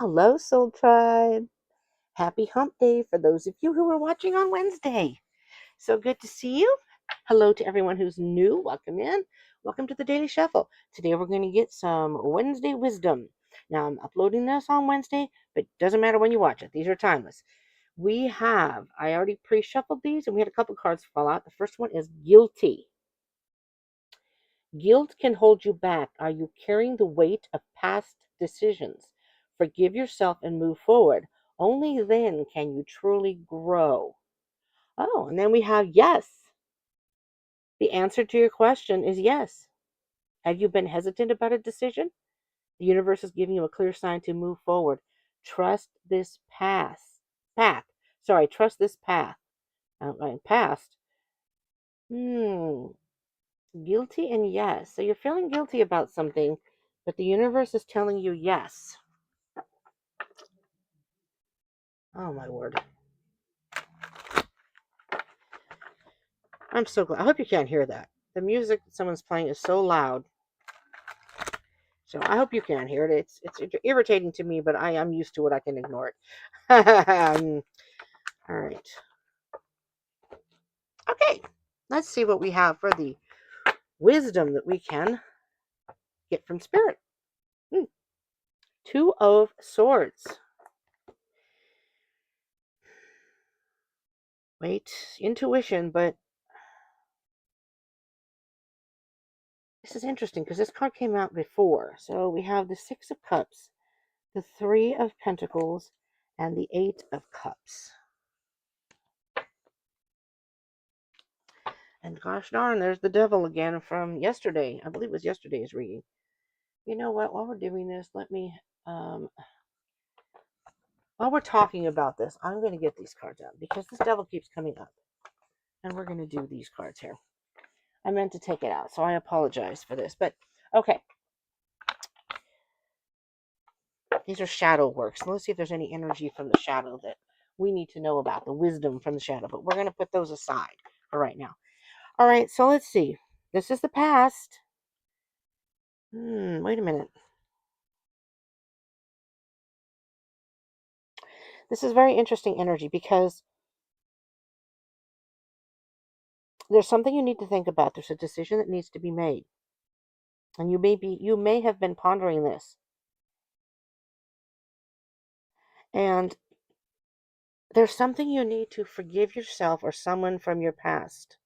Hello, Soul Tribe. Happy Hump Day for those of you who are watching on Wednesday. So good to see you. Hello to everyone who's new. Welcome in. Welcome to the Daily Shuffle. Today we're going to get some Wednesday wisdom. Now I'm uploading this on Wednesday, but it doesn't matter when you watch it. These are timeless. I already pre-shuffled these and we had a couple cards fall out. The first one is guilty. Guilt can hold you back. Are you carrying the weight of past decisions? Forgive yourself and move forward. Only then can you truly grow. Oh, and then we have yes. The answer to your question is yes. Have you been hesitant about a decision? The universe is giving you a clear sign to move forward. Trust this path. Trust this path. Past. Hmm. Guilty and yes. So you're feeling guilty about something, but the universe is telling you yes. Oh my word. I'm so glad. I hope you can't hear that. The music that someone's playing is so loud. So I hope you can't hear it. It's irritating to me, but I'm used to it. I can ignore it. All right. Okay. Let's see what we have for the wisdom that we can get from spirit. Two of Swords. Wait, intuition, but this is interesting because this card came out before. So we have the Six of Cups, the Three of Pentacles, and the Eight of Cups. And gosh darn, there's the devil again from yesterday. I believe it was yesterday's reading. You know what? While we're doing this, while we're talking about this, I'm going to get these cards out because this devil keeps coming up. And we're going to do these cards here. I meant to take it out, so I apologize for this. But, okay. These are shadow works. So let's see if there's any energy from the shadow that we need to know about, the wisdom from the shadow. But we're going to put those aside for right now. All right, so let's see. This is the past. Wait a minute. This is very interesting energy because there's something you need to think about. There's a decision that needs to be made. And you may have been pondering this. And there's something you need to forgive yourself or someone from your past.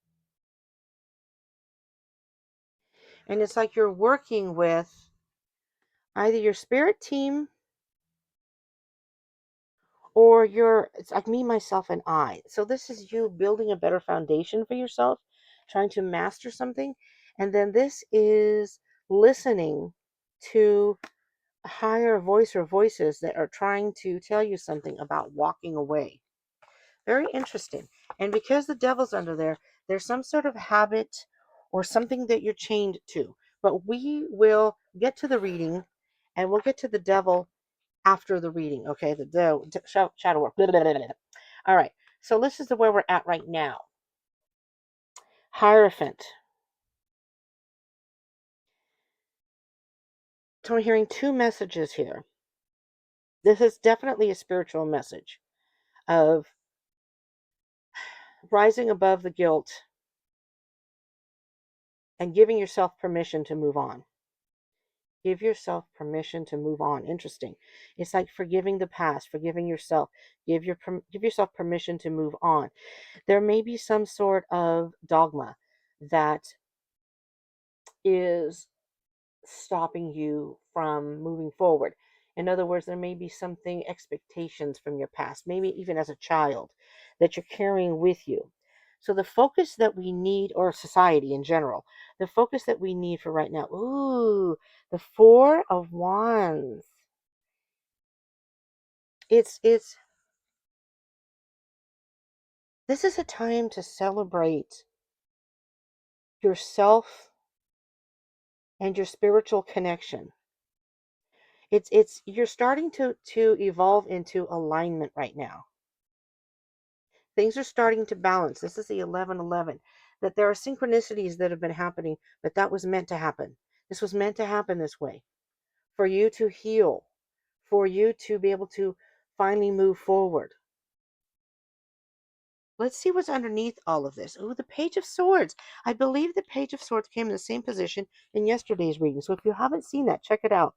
And it's like you're working with either your spirit team or it's like me, myself, and I. So this is you building a better foundation for yourself, trying to master something. And then this is listening to a higher voice or voices that are trying to tell you something about walking away. Very interesting. And because the devil's under there, there's some sort of habit or something that you're chained to. But we will get to the reading and we'll get to the devil after the reading. Okay, the shadow work. Blah, blah, blah, blah. All right. So this is where we're at right now. Hierophant. So I'm hearing two messages here. This is definitely a spiritual message of rising above the guilt and giving yourself permission to move on. Give yourself permission to move on. Interesting. It's like forgiving the past, forgiving yourself. Give yourself permission to move on. There may be some sort of dogma that is stopping you from moving forward. In other words, there may be something, expectations from your past, maybe even as a child, that you're carrying with you. So the focus that we need, or society in general, the focus that we need for right now, the Four of Wands. It's this is a time to celebrate yourself and your spiritual connection. It's you're starting to evolve into alignment right now. Things are starting to balance. This is the 1111. That there are synchronicities that have been happening, but that was meant to happen. This was meant to happen this way. For you to heal, for you to be able to finally move forward. Let's see what's underneath all of this. Oh, the Page of Swords. I believe the Page of Swords came in the same position in yesterday's reading. So if you haven't seen that, check it out.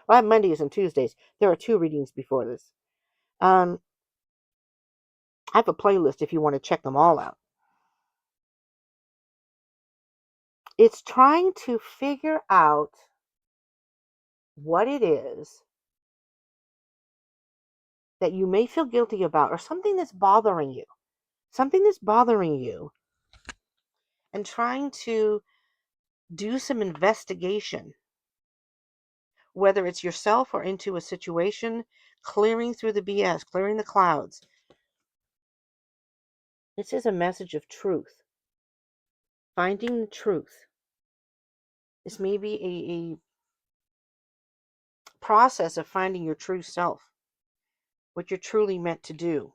Well, I have Mondays and Tuesdays. There are 2 readings before this. I have a playlist if you want to check them all out. It's trying to figure out what it is that you may feel guilty about, or something that's bothering you. Something that's bothering you, and trying to do some investigation, whether it's yourself or into a situation, clearing through the BS, clearing the clouds. This is a message of truth. Finding the truth. This may be a process of finding your true self, what you're truly meant to do.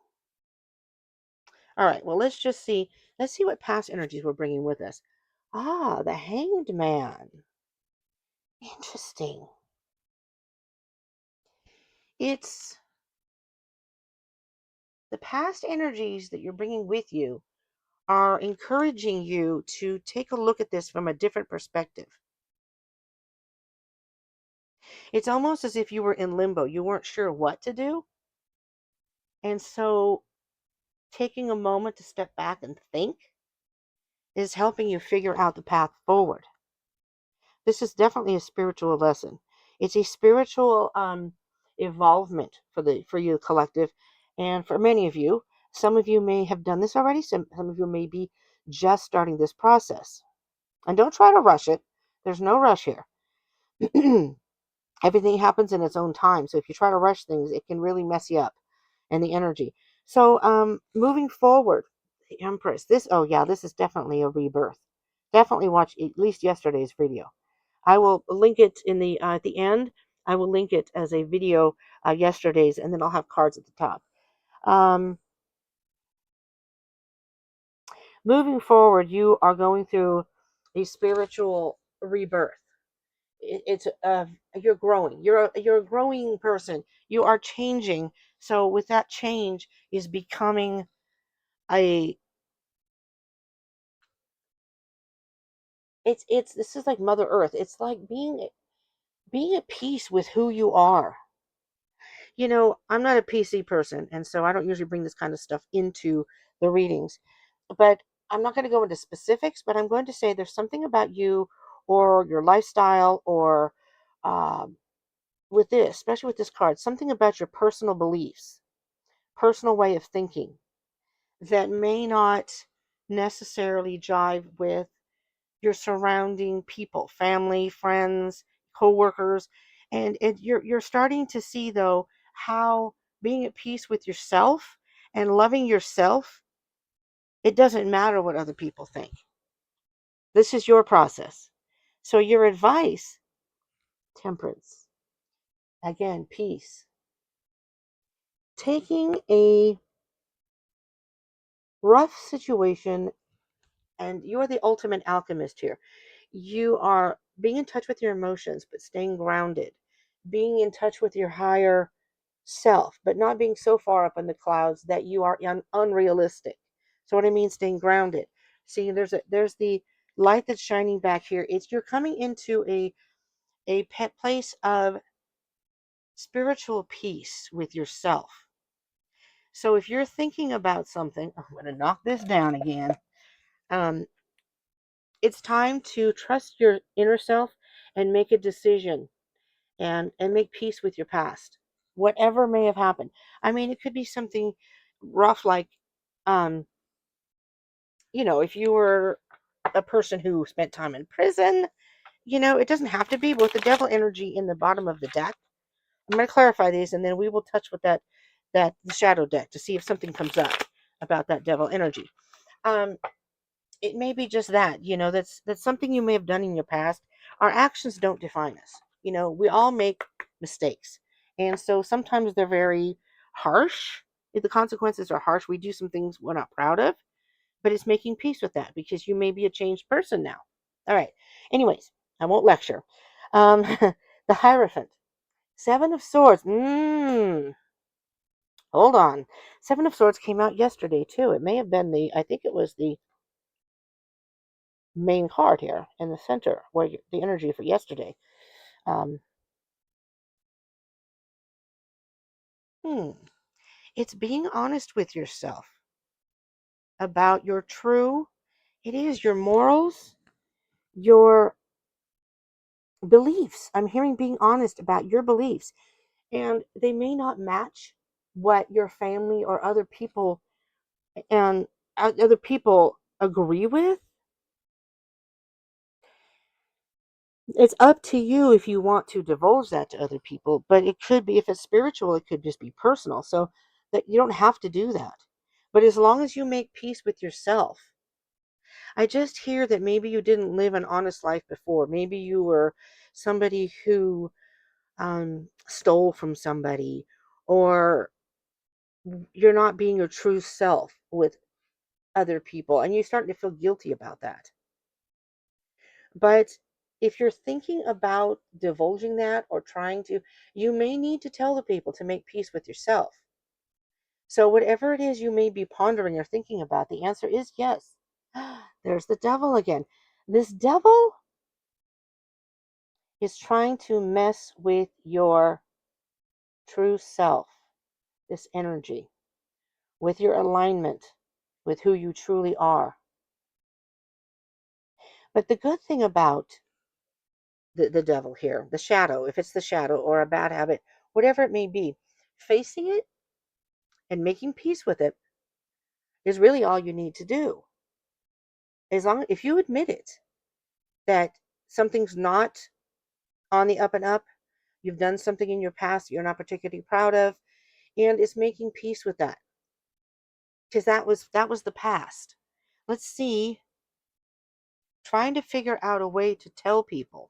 All right, well, let's see what past energies we're bringing with us. Ah, the Hanged Man. Interesting. It's the past energies that you're bringing with you are encouraging you to take a look at this from a different perspective. It's almost as if you were in limbo. You weren't sure what to do. And so taking a moment to step back and think is helping you figure out the path forward. This is definitely a spiritual lesson. It's a spiritual evolvement for you collective, and for many of you. Some of you may have done this already. Some of you may be just starting this process. And don't try to rush it. There's no rush here. Everything happens in its own time. So if you try to rush things, it can really mess you up and the energy. So moving forward, the Empress. This is definitely a rebirth. Definitely watch at least yesterday's video. I will link it in the at the end. I will link it as a video yesterday's, and then I'll have cards at the top. Um, Moving forward, you are going through a spiritual rebirth. It's you're growing. You're a growing person. You are changing. So with that change is becoming a it's this is like Mother Earth. It's like being at peace with who you are. I'm not a PC person, and so I don't usually bring this kind of stuff into the readings. But I'm not going to go into specifics, but I'm going to say there's something about you or your lifestyle or um, with this, especially with this card, something about your personal beliefs, personal way of thinking that may not necessarily jive with your surrounding people, family, friends, coworkers, and you're starting to see though how being at peace with yourself and loving yourself, it doesn't matter what other people think. This is your process. So your advice, Temperance, again, peace. Taking a rough situation, and you're the ultimate alchemist here. You are being in touch with your emotions, but staying grounded, being in touch with your higher self, but not being so far up in the clouds that you are unrealistic. So what I mean, staying grounded. See, there's the light that's shining back here. It's you're coming into a pet place of spiritual peace with yourself. So if you're thinking about something, I'm going to knock this down again. Um, it's time to trust your inner self and make a decision and make peace with your past, whatever may have happened. I mean, it could be something rough like, um, if you were a person who spent time in prison, it doesn't have to be. But with the devil energy in the bottom of the deck, I'm going to clarify these, and then we will touch with that the shadow deck to see if something comes up about that devil energy. Um, it may be just that, that's something you may have done in your past. Our actions don't define us. We all make mistakes, and so sometimes they're very harsh. If the consequences are harsh, we do some things we're not proud of, but it's making peace with that because you may be a changed person now. All right. Anyways, I won't lecture. um, the Hierophant. Seven of Swords. Hold on. Seven of Swords came out yesterday too. It may have been I think it was the main card here in the center, where the energy for yesterday. Um, hmm. It's being honest with yourself about your true, it is your morals, your beliefs. I'm hearing being honest about your beliefs, and they may not match what your family or other people and other people agree with. It's up to you if you want to divulge that to other people, but it could be, if it's spiritual, it could just be personal. So that you don't have to do that. But as long as you make peace with yourself, I just hear that maybe you didn't live an honest life before. Maybe you were somebody who stole from somebody, or you're not being your true self with other people, and you're starting to feel guilty about that. But if you're thinking about divulging that or trying to, you may need to tell the people to make peace with yourself. So, whatever it is you may be pondering or thinking about, the answer is yes. There's the devil again. This devil is trying to mess with your true self, this energy, with your alignment, with who you truly are. But the good thing about the devil here, the shadow, if it's the shadow or a bad habit, whatever it may be, facing it and making peace with it is really all you need to do. As long if you admit it, that something's not on the up and up, you've done something in your past you're not particularly proud of, and it's making peace with that, because that was the past. Let's see, trying to figure out a way to tell people,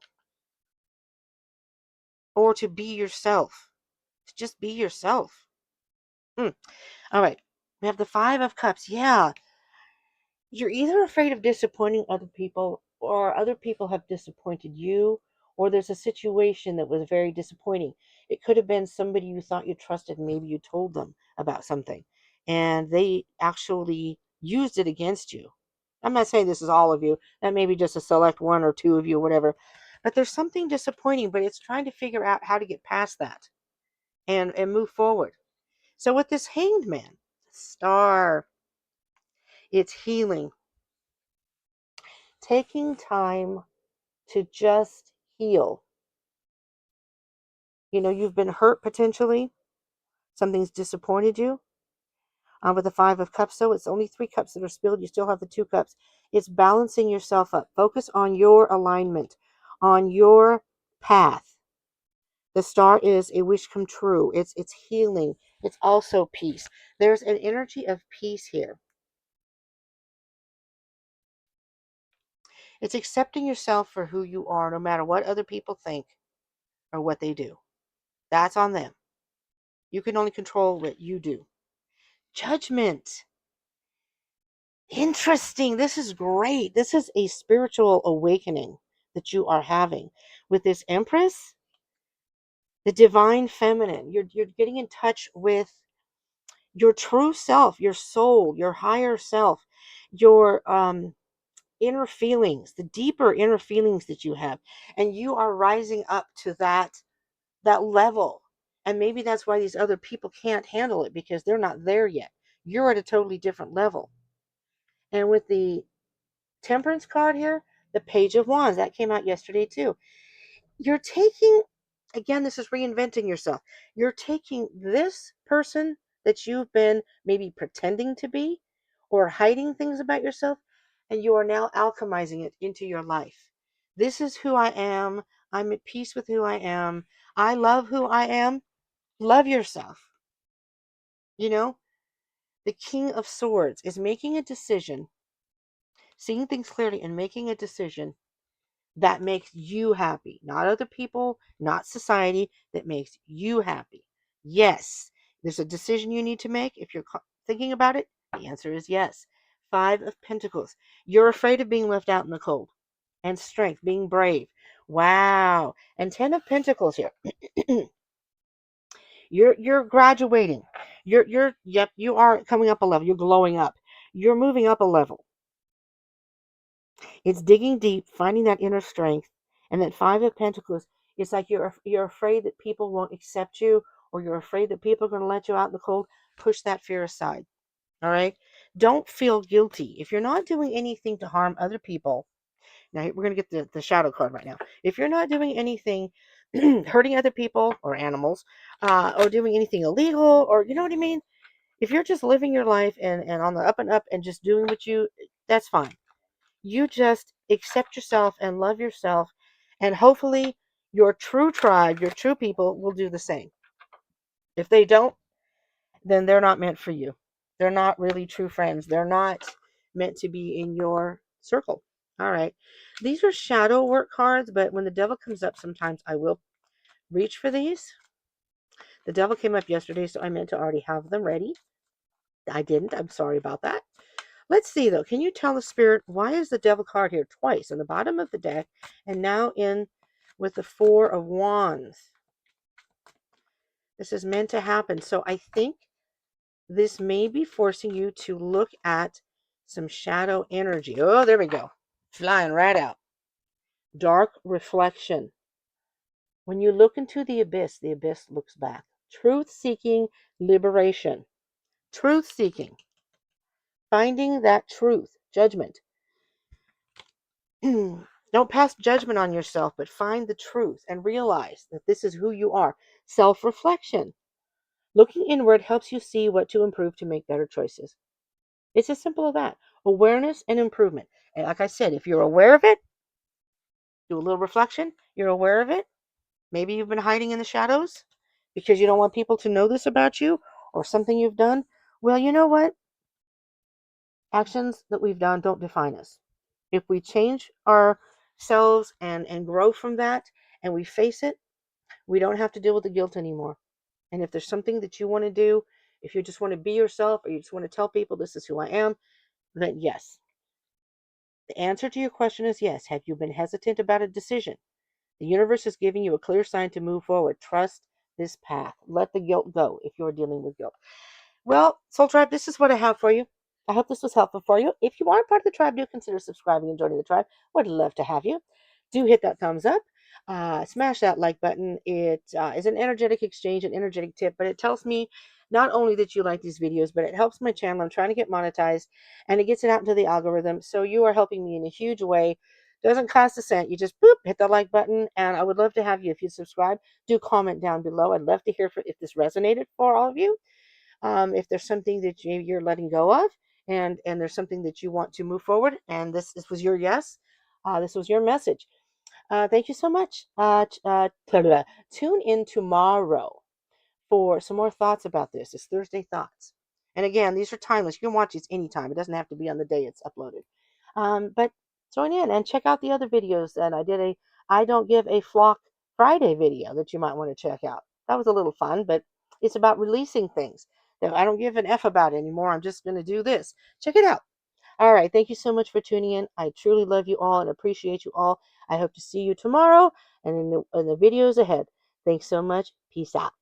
or to be yourself, to just be yourself. All right, we have the Five of Cups. Yeah, you're either afraid of disappointing other people, or other people have disappointed you, or there's a situation that was very disappointing. It could have been somebody you thought you trusted, and maybe you told them about something and they actually used it against you. I'm not saying this is all of you, that may be just a select one or two of you, whatever, but there's something disappointing, but it's trying to figure out how to get past that and move forward. So with this Hanged Man, Star, it's healing, taking time to just heal. You've been hurt potentially. Something's disappointed you. With the Five of Cups, so it's only three cups that are spilled. You still have the two cups. It's balancing yourself up. Focus on your alignment, on your path. The Star is a wish come true. It's healing. It's also peace. There's an energy of peace here. It's accepting yourself for who you are, no matter what other people think or what they do. That's on them. You can only control what you do. Judgment. Interesting. This is great. This is a spiritual awakening that you are having with this Empress, the divine feminine. You're getting in touch with your true self, your soul, your higher self, your inner feelings, the deeper inner feelings that you have, and you are rising up to that level. And maybe that's why these other people can't handle it, because they're not there yet. You're at a totally different level. And with the Temperance card here, the Page of Wands, that came out yesterday too. You're taking, again, this is reinventing yourself. You're taking this person that you've been maybe pretending to be or hiding things about yourself, and you are now alchemizing it into your life. This is who I am. I'm at peace with who I am. I love who I am. Love yourself. You know, the King of Swords is making a decision, seeing things clearly and making a decision that makes you happy, not other people, not society, that makes you happy. Yes, there's a decision you need to make. If you're thinking about it, the answer is yes. Five of Pentacles. You're afraid of being left out in the cold. And Strength, being brave. Wow. And Ten of Pentacles here. You're graduating. Yep, you are coming up a level. You're glowing up. You're moving up a level. It's digging deep, finding that inner strength. And that Five of Pentacles, it's like you're afraid that people won't accept you, or you're afraid that people are going to let you out in the cold. Push that fear aside. All right? Don't feel guilty. If you're not doing anything to harm other people, now we're going to get the shadow card right now. If you're not doing anything hurting other people or animals, or doing anything illegal, or you know what I mean? If you're just living your life and on the up and up and just doing that's fine. You just accept yourself and love yourself, and hopefully your true tribe, your true people will do the same. If they don't, then they're not meant for you. They're not really true friends. They're not meant to be in your circle. All right. These are shadow work cards, but when the devil comes up, sometimes I will reach for these. The devil came up yesterday, so I meant to already have them ready. I didn't. I'm sorry about that. Let's see, though. Can you tell the spirit, why is the devil card here twice on the bottom of the deck and now in with the Four of Wands? This is meant to happen. So I think this may be forcing you to look at some shadow energy. Oh, there we go. Flying right out. Dark reflection. When you look into the abyss looks back. Truth-seeking liberation. Truth-seeking. Finding that truth. Judgment. Don't pass judgment on yourself, but find the truth and realize that this is who you are. Self-reflection. Looking inward helps you see what to improve to make better choices. It's as simple as that. Awareness and improvement. And like I said, if you're aware of it, do a little reflection. You're aware of it. Maybe you've been hiding in the shadows because you don't want people to know this about you or something you've done. Well, you know what? Actions that we've done don't define us. If we change ourselves and grow from that and we face it, we don't have to deal with the guilt anymore. And if there's something that you want to do, if you just want to be yourself or you just want to tell people this is who I am, then yes. The answer to your question is yes. Have you been hesitant about a decision? The universe is giving you a clear sign to move forward. Trust this path. Let the guilt go if you're dealing with guilt. Well, Soul Tribe, this is what I have for you. I hope this was helpful for you. If you are part of the tribe, do consider subscribing and joining the tribe. Would love to have you. Do hit that thumbs up. Smash that like button. It is an energetic exchange, an energetic tip, but it tells me not only that you like these videos, but it helps my channel. I'm trying to get monetized, and it gets it out into the algorithm. So you are helping me in a huge way. Doesn't cost a cent. You just boop, hit the like button, and I would love to have you. If you subscribe, do comment down below. I'd love to hear if this resonated for all of you. If there's something that you're letting go of, and there's something that you want to move forward, and this was your yes, this was your message. Thank you so much. Tune in tomorrow for some more thoughts about this. It's Thursday Thoughts. And again, these are timeless. You can watch these anytime. It doesn't have to be on the day it's uploaded. But join in and check out the other videos that I did. I don't give a flock Friday video that you might want to check out. That was a little fun, but it's about releasing things that I don't give an F about anymore. I'm just going to do this. Check it out. All right. Thank you so much for tuning in. I truly love you all and appreciate you all. I hope to see you tomorrow and in the videos ahead. Thanks so much. Peace out.